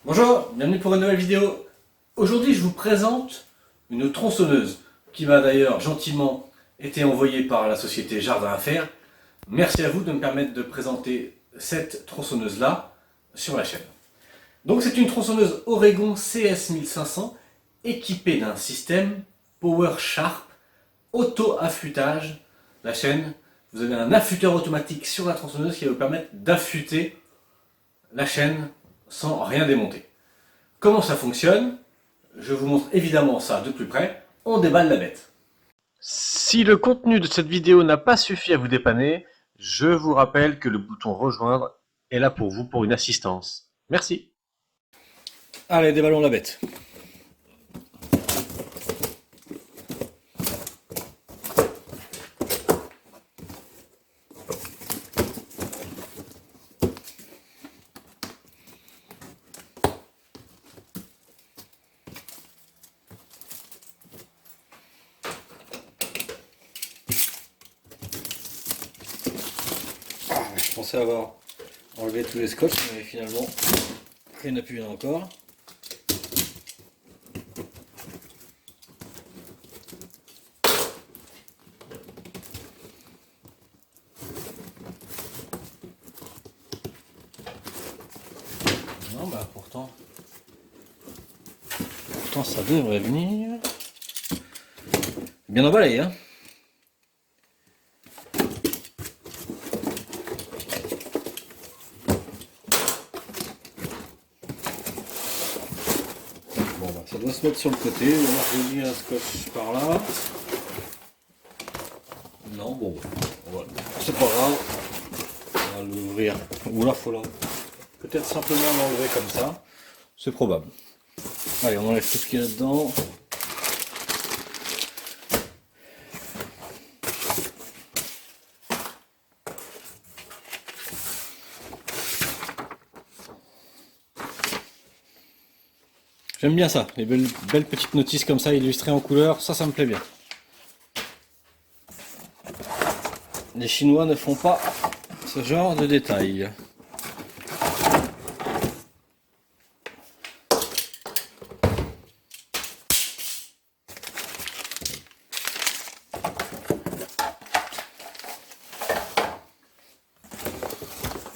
Bonjour, bienvenue pour une nouvelle vidéo. Aujourd'hui je vous présente une tronçonneuse qui m'a d'ailleurs gentiment été envoyée par la société Jardin à Faire. Merci à vous de me permettre de présenter cette tronçonneuse là sur la chaîne. Donc c'est une tronçonneuse Oregon CS1500 équipée d'un système Power Sharp auto-affûtage. La chaîne, vous avez un affûteur automatique sur la tronçonneuse qui va vous permettre d'affûter la chaîne sans rien démonter. Comment ça fonctionne? Je vous montre évidemment ça de plus près. On déballe la bête. Si le contenu de cette vidéo n'a pas suffi à vous dépanner, je vous rappelle que le bouton rejoindre est là pour vous pour une assistance. Merci. Allez, déballons la bête. Je pensais avoir enlevé tous les scotch, mais finalement, il n'y en a plus, encore. Non, bah pourtant ça devrait venir. Bien emballé, hein. Bon, bah, ça doit se mettre sur le côté. J'ai mis un scotch par là. Non, bon, voilà. C'est pas grave. On va l'ouvrir. Ou là, faut peut-être simplement l'enlever comme ça. C'est probable. Allez, on enlève tout ce qu'il y a là-dedans. J'aime bien ça, les belles petites notices comme ça, illustrées en couleur, ça me plaît bien. Les Chinois ne font pas ce genre de détails.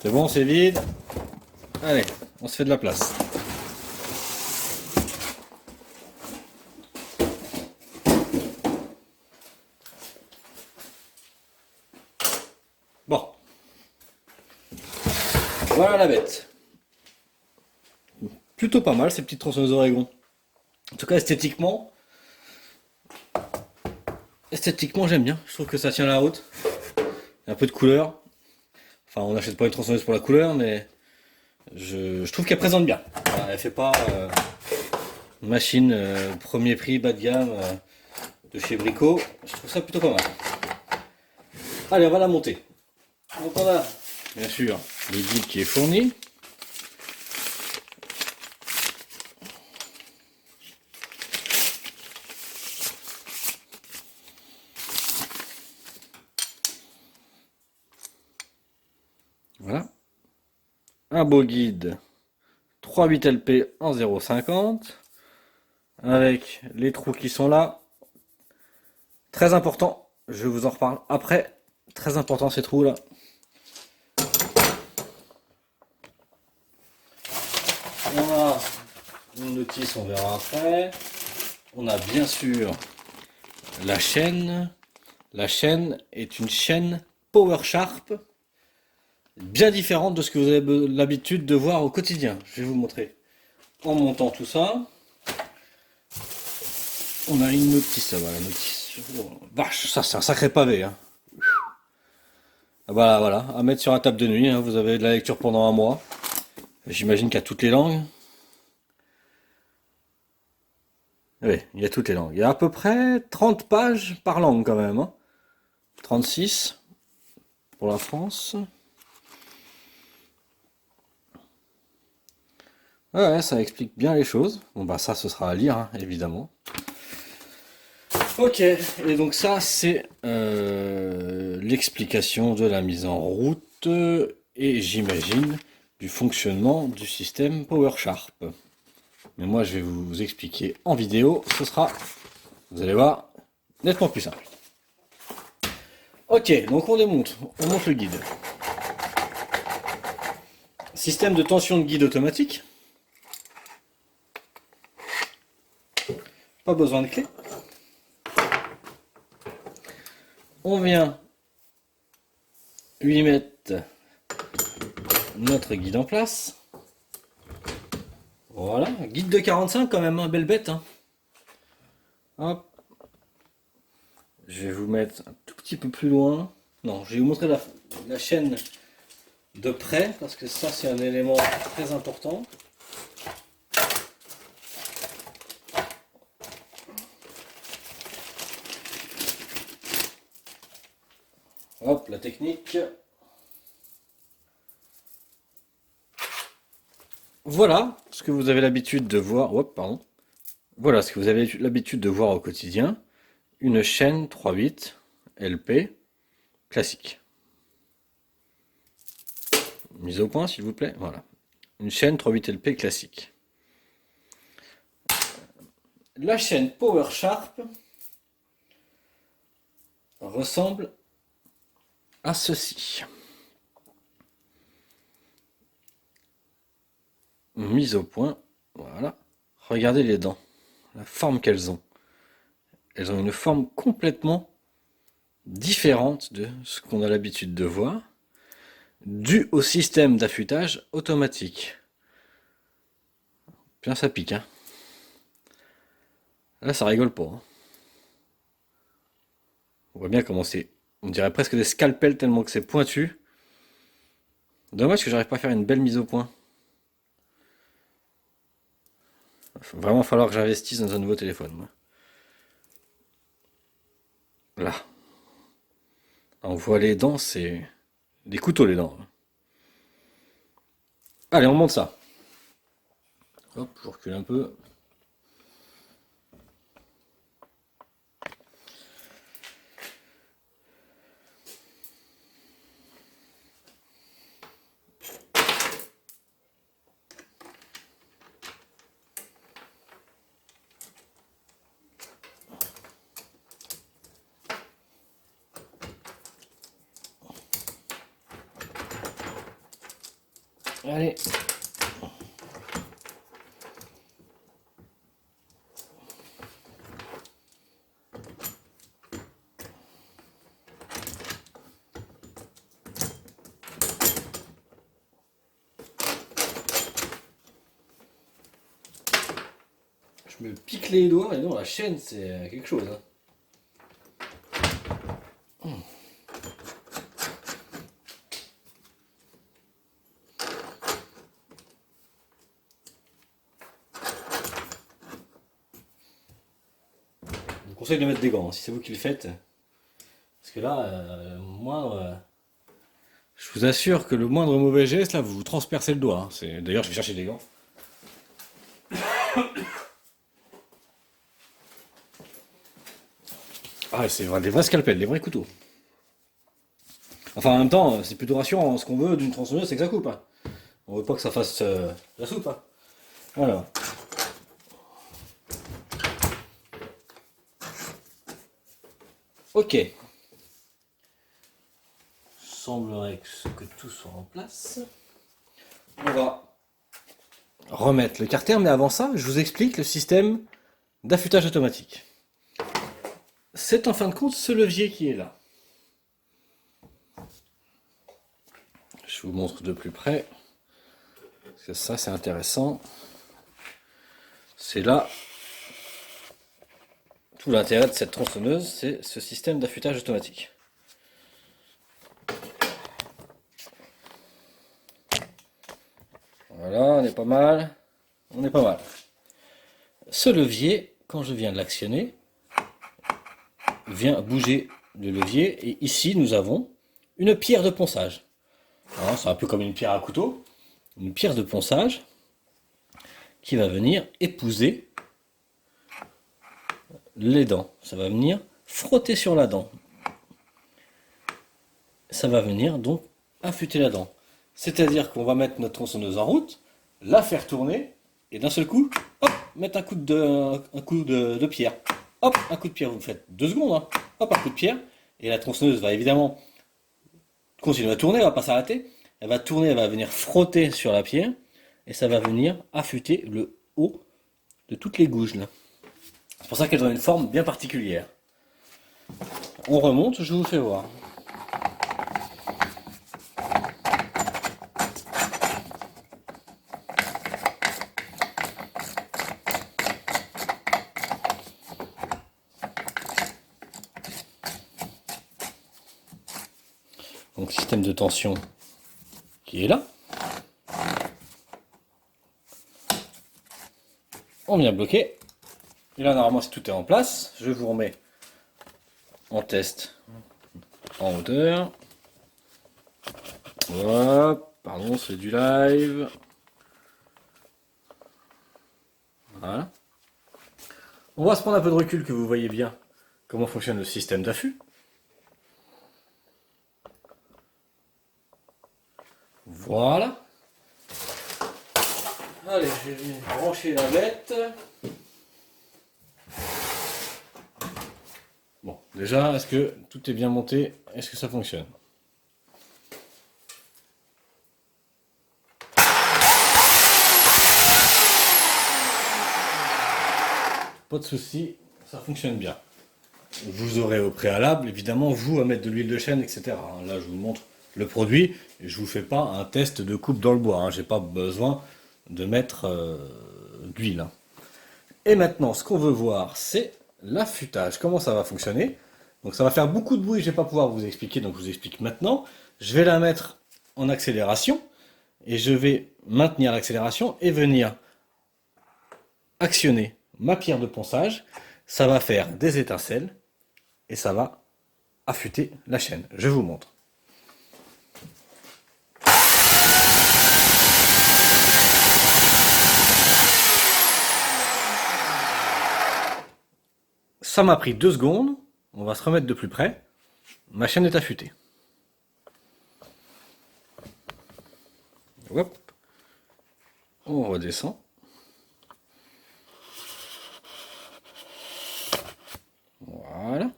C'est bon, c'est vide. Allez, on se fait de la place. Bon. Voilà la bête. Plutôt pas mal ces petites tronçonneuses Oregon. En tout cas esthétiquement j'aime bien. Je trouve que ça tient la route. Il y a un peu de couleur. Enfin, on n'achète pas une tronçonneuse pour la couleur, mais je trouve qu'elle présente bien. Elle fait pas machine premier prix bas de gamme de chez Brico. Je trouve ça plutôt pas mal. Allez, on va la monter. Donc on a bien sûr le guide qui est fourni. Voilà. Un beau guide 3.8 LP en 0,50 avec les trous qui sont là. Très important, je vous en reparle après. Très important ces trous là. On a une notice, on verra après. On a bien sûr la chaîne. La chaîne est une chaîne Power Sharp, bien différente de ce que vous avez l'habitude de voir au quotidien. Je vais vous montrer en montant tout ça. On a une notice, voilà, notice. Oh, vache, ça c'est un sacré pavé. Hein. Voilà, à mettre sur la table de nuit. Hein. Vous avez de la lecture pendant un mois. J'imagine qu'il y a toutes les langues. Oui, il y a toutes les langues. Il y a à peu près 30 pages par langue quand même. Hein. 36 pour la France. Ouais, ça explique bien les choses. Bon bah ça ce sera à lire, hein, évidemment. Ok, et donc ça c'est l'explication de la mise en route et j'imagine du fonctionnement du système PowerSharp. Mais moi, je vais vous expliquer en vidéo. Ce sera, vous allez voir, nettement plus simple. Ok, donc on monte le guide. Système de tension de guide automatique. Pas besoin de clé. On vient lui mettre notre guide en place. Voilà, guide de 45 quand même, belle bête. Hein. Hop. Je vais vous mettre un tout petit peu plus loin. Non, je vais vous montrer la chaîne de près, parce que ça c'est un élément très important. Hop, la technique. Voilà ce que vous avez l'habitude de voir. Hop, pardon. Voilà ce que vous avez l'habitude de voir au quotidien. Une chaîne 3/8 LP classique. Mise au point, s'il vous plaît. Voilà. Une chaîne 3/8 LP classique. La chaîne PowerSharp ressemble à ceci. Mise au point. Voilà. Regardez les dents. La forme qu'elles ont. Elles ont une forme complètement différente de ce qu'on a l'habitude de voir, dû au système d'affûtage automatique. Bien ça pique, hein. Là ça rigole pas. Hein. On voit bien comment c'est. On dirait presque des scalpels tellement que c'est pointu. Dommage que j'arrive pas à faire une belle mise au point. Il va vraiment falloir que j'investisse dans un nouveau téléphone. Moi. Là. On voit les dents, c'est des couteaux les dents. Allez, on monte ça. Hop, je recule un peu. Allez. Je me pique les doigts, et non, la chaîne c'est quelque chose. Hein. Je vous conseille de mettre des gants, hein, si c'est vous qui le faites. Parce que là, je vous assure que le moindre mauvais geste, là, vous vous transpercez le doigt. Hein. D'ailleurs, je vais chercher des gants. Ah, c'est des vrais scalpels, des vrais couteaux. Enfin, en même temps, c'est plutôt rassurant. Ce qu'on veut d'une tronçonneuse, c'est que ça coupe. Hein. On veut pas que ça fasse la soupe. Hein. Voilà. Ok. Il semblerait que tout soit en place. On va remettre le carter, mais avant ça, je vous explique le système d'affûtage automatique. C'est en fin de compte ce levier qui est là. Je vous montre de plus près. Parce que ça, c'est intéressant. C'est là. Tout l'intérêt de cette tronçonneuse, c'est ce système d'affûtage automatique. Voilà, on est pas mal. On est pas mal. Ce levier, quand je viens de l'actionner, vient bouger le levier. Et ici, nous avons une pierre de ponçage. C'est un peu comme une pierre à couteau. Une pierre de ponçage qui va venir épouser les dents. Ça va venir frotter sur la dent. Ça va venir donc affûter la dent. C'est-à-dire qu'on va mettre notre tronçonneuse en route, la faire tourner, et d'un seul coup, hop, mettre un coup de pierre. Hop, un coup de pierre, vous faites 2 secondes, hein. Hop, un coup de pierre, et la tronçonneuse va évidemment continuer à tourner, elle va pas s'arrêter. Elle va tourner, elle va venir frotter sur la pierre, et ça va venir affûter le haut de toutes les gouges là. C'est pour ça qu'elles ont une forme bien particulière. On remonte, je vous fais voir. Donc système de tension qui est là. On vient bloquer. Et là normalement si tout est en place, je vous remets en test en hauteur. Hop, pardon, c'est du live. Voilà. On va se prendre un peu de recul que vous voyez bien comment fonctionne le système d'affût. Voilà. Allez, je vais brancher la bête. Bon, déjà, est-ce que tout est bien monté? Est-ce que ça fonctionne? Pas de souci, ça fonctionne bien. Vous aurez au préalable, évidemment, vous à mettre de l'huile de chêne, etc. Là, je vous montre le produit et je vous fais pas un test de coupe dans le bois. J'ai pas besoin de mettre d'huile. Et maintenant, ce qu'on veut voir, c'est l'affûtage. Comment ça va fonctionner? Donc, ça va faire beaucoup de bruit. Je vais pas pouvoir vous expliquer, donc je vous explique maintenant. Je vais la mettre en accélération et je vais maintenir l'accélération et venir actionner ma pierre de ponçage. Ça va faire des étincelles et ça va affûter la chaîne. Je vous montre. Ça m'a pris 2 secondes. On va se remettre de plus près. Ma chaîne est affûtée. Hop. On redescend. Voilà.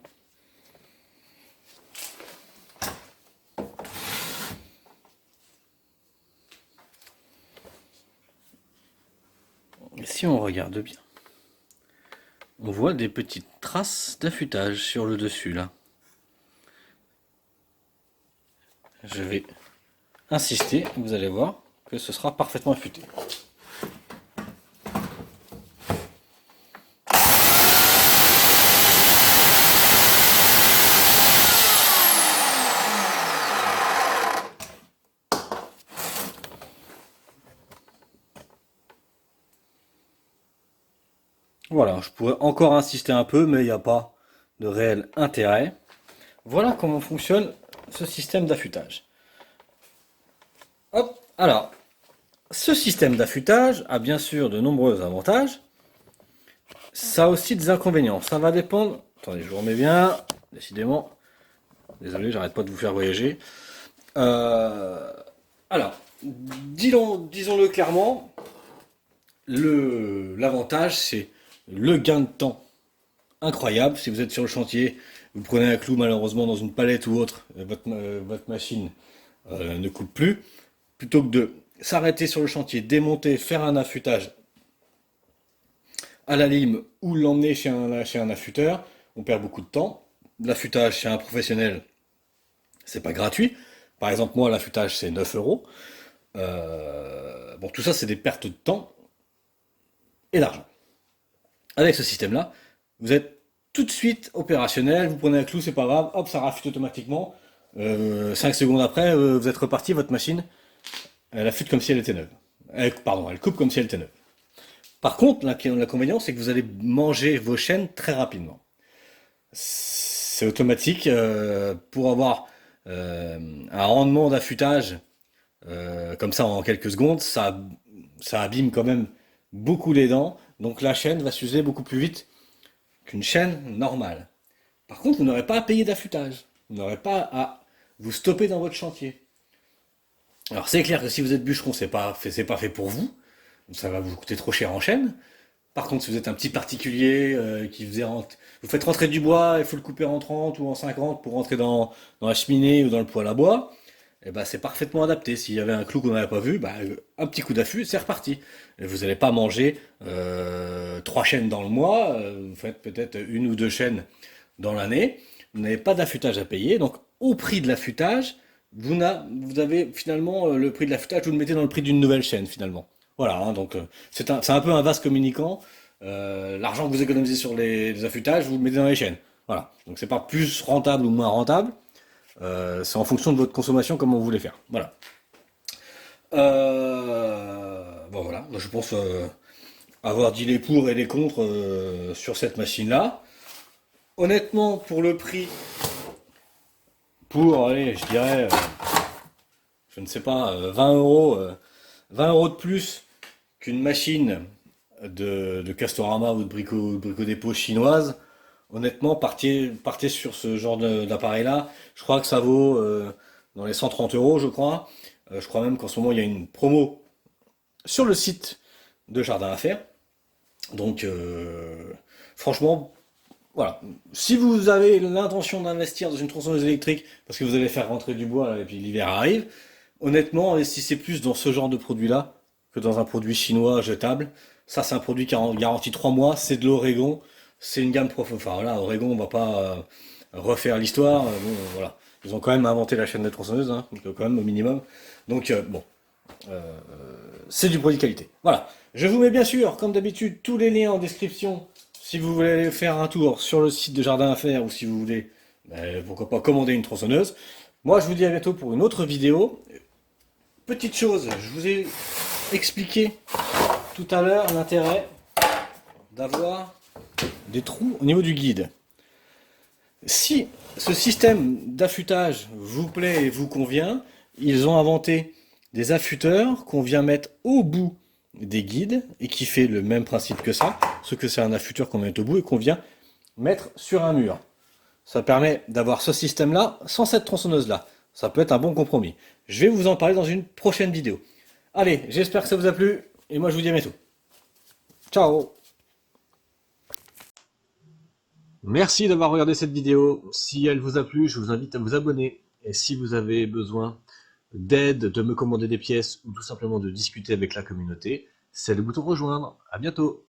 Et si on regarde bien, on voit des petites traces d'affûtage sur le dessus là. Je vais insister, vous allez voir que ce sera parfaitement affûté. Voilà, je pourrais encore insister un peu, mais il n'y a pas de réel intérêt. Voilà comment fonctionne ce système d'affûtage. Hop, alors, ce système d'affûtage a bien sûr de nombreux avantages. Ça a aussi des inconvénients. Ça va dépendre. Attendez, je vous remets bien. Décidément. Désolé, j'arrête pas de vous faire voyager. Alors, disons-le clairement, l'avantage, c'est le gain de temps incroyable. Si vous êtes sur le chantier, vous prenez un clou malheureusement dans une palette ou autre, votre machine ne coupe plus. Plutôt que de s'arrêter sur le chantier, démonter, faire un affûtage à la lime ou l'emmener chez un affûteur, on perd beaucoup de temps. L'affûtage chez un professionnel, c'est pas gratuit. Par exemple, moi, l'affûtage, c'est 9 euros. Bon, tout ça, c'est des pertes de temps et d'argent. Avec ce système-là, vous êtes tout de suite opérationnel, vous prenez un clou, c'est pas grave, hop, ça raffûte automatiquement. 5 secondes après, vous êtes reparti, votre machine, elle affûte comme si elle était neuve. Elle coupe comme si elle était neuve. Par contre, l'inconvénient, c'est que vous allez manger vos chaînes très rapidement. C'est automatique. Pour avoir un rendement d'affûtage comme ça en quelques secondes, ça abîme quand même beaucoup les dents. Donc la chaîne va s'user beaucoup plus vite qu'une chaîne normale. Par contre, vous n'aurez pas à payer d'affûtage. Vous n'aurez pas à vous stopper dans votre chantier. Alors c'est clair que si vous êtes bûcheron, c'est pas fait pour vous. Ça va vous coûter trop cher en chaîne. Par contre, si vous êtes un petit particulier vous faites rentrer du bois, il faut le couper en 30 ou en 50 pour rentrer dans la cheminée ou dans le poêle à bois, et ben c'est parfaitement adapté. S'il y avait un clou qu'on n'avait pas vu, bah, un petit coup d'affût, c'est reparti. Et vous n'allez pas manger 3 chaînes dans le mois, vous faites peut-être 1 ou 2 chaînes dans l'année. Vous n'avez pas d'affûtage à payer, donc au prix de l'affûtage, vous avez finalement le prix de l'affûtage, vous le mettez dans le prix d'une nouvelle chaîne finalement. Voilà, hein, donc c'est un peu un vase communicant. L'argent que vous économisez sur les affûtages, vous le mettez dans les chaînes. Voilà, donc c'est pas plus rentable ou moins rentable, c'est en fonction de votre consommation comment vous voulez faire. Voilà. Bon voilà, moi je pense avoir dit les pour et les contre sur cette machine-là. Honnêtement, pour le prix, allez, je dirais, je ne sais pas, 20 euros, 20 euros de plus qu'une machine de Castorama ou de Brico Dépôt chinoise, honnêtement, partez sur ce genre d'appareil-là. Je crois que ça vaut dans les 130 euros, je crois. Je crois même qu'en ce moment, il y a une promo sur le site de Jardin à Faire. Donc, franchement, voilà. Si vous avez l'intention d'investir dans une tronçonneuse électrique parce que vous allez faire rentrer du bois et puis l'hiver arrive, honnêtement, investissez plus dans ce genre de produit-là que dans un produit chinois jetable. Ça, c'est un produit qui garantit 3 mois, c'est de l'Oregon, c'est une gamme prof. Enfin voilà, Oregon, on va pas refaire l'histoire. Bon, voilà. Ils ont quand même inventé la chaîne de tronçonneuse, hein, donc, quand même au minimum. Donc bon, c'est du produit de qualité. Voilà. Je vous mets bien sûr, comme d'habitude, tous les liens en description si vous voulez aller faire un tour sur le site de Jardin à Faire ou si vous voulez, pourquoi pas commander une tronçonneuse. Moi, je vous dis à bientôt pour une autre vidéo. Petite chose, je vous ai expliqué tout à l'heure l'intérêt d'avoir des trous au niveau du guide. Si ce système d'affûtage vous plaît et vous convient, ils ont inventé des affûteurs qu'on vient mettre au bout des guides et qui fait le même principe que ça, ce que c'est un affûteur qu'on met au bout et qu'on vient mettre sur un mur. Ça permet d'avoir ce système-là sans cette tronçonneuse-là. Ça peut être un bon compromis. Je vais vous en parler dans une prochaine vidéo. Allez, j'espère que ça vous a plu et moi je vous dis à bientôt. Ciao! Merci d'avoir regardé cette vidéo. Si elle vous a plu, je vous invite à vous abonner. Et si vous avez besoin d'aide, de me commander des pièces ou tout simplement de discuter avec la communauté, c'est le bouton rejoindre. À bientôt!